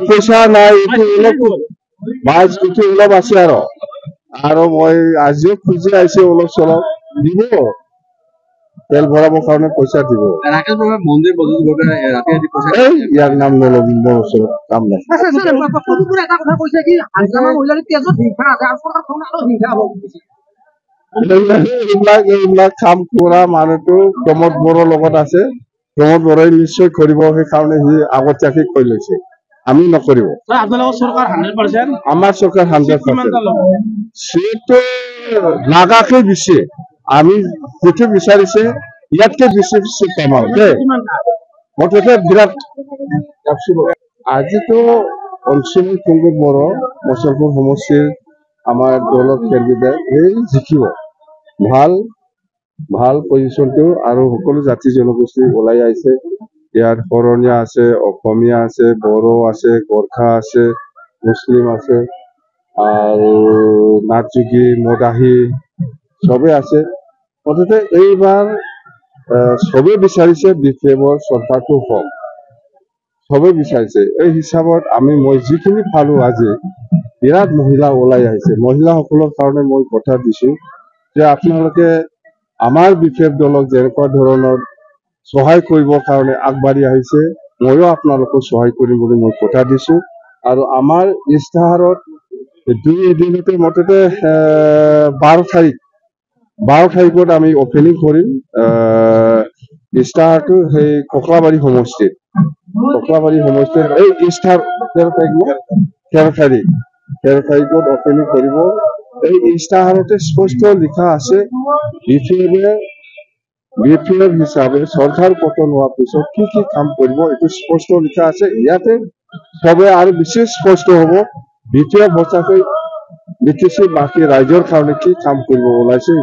পইচা নাই মাছ কিছু অলপ আছে আৰু মই আজিও খুজি আহিছে অলপ চলপ দিব তেল ভৰাবৰ কাৰণে পইচা দিব ইয়াৰ নাম নল'ব মোৰ ওচৰত কাম নাই এইবিলাক কাম কৰা মানুহটো প্ৰমোদ বড়োৰ লগত আছে প্ৰমোদ বড়োই নিশ্চয় কৰিব সেইকাৰণে সি আগতীয়াকে কৈ লৈছে আমি নকৰিব আমাৰ চৰকাৰ 100% সেইটো লাগাকে দিছে আমি যিটো বিচাৰিছে ইয়াতকে বেছি পাম আৰু দেই মুঠতে বিৰাট আজিতো অঞ্চলৰ প্ৰমোদ বড়ো মুছলপুৰ সমষ্টিৰ আমাৰ দলৰ কেণ্ডিডেট এই জিকিব ভাল পজিশ্যনটো আৰু সকলো জাতি জনগোষ্ঠী ওলাই আহিছে ইয়াত শৰণীয়া আছে অসমীয়া আছে বড়ো আছে গোৰ্খা আছে মুছলিম আছে আৰু নাথযোগী মদাহী চবে আছে মুঠতে এইবাৰ চবে বিচাৰিছে বিপ্লৱৰ চৰকাৰটো হওক চবে বিচাৰিছে এই হিচাপত মই যিখিনি পালো আজি বিৰাট মহিলা ওলাই আহিছে মহিলাসকলৰ কাৰণে মই কথা দিছো যে আপোনালোকে আমাৰ বিপ্লৱ দলক যেনেকুৱা ধৰণৰ সহায় কৰিবৰ কাৰণে আগবাঢ়ি আহিছে ময়ো আপোনালোকক সহায় কৰিম বুলি মই কথা দিছো আৰু আমাৰ ইস্তাহাৰত দুই এদিনতে মুঠতে 12 তাৰিখত আমি অপেনিং কৰিম ইস্তাহাৰটো সেই ককলাবাৰী সমষ্টিত এই ইস্তাহাৰ 13 তাৰিখত অপেনিং কৰিব এই ইস্তাহাৰতে স্পষ্ট লিখা আছে বিপ্লৱ হিচাপে চৰকাৰ পতন হোৱাৰ পিছত কি কাম কৰিব এইটো স্পষ্ট লিখা আছে ইয়াতে সবে আৰু বেছি স্পষ্ট হ'ব বিপ্লৱ সঁচাকৈ বিটিচি বাকী ৰাইজৰ কাৰণে কি কাম কৰিব ওলাইছে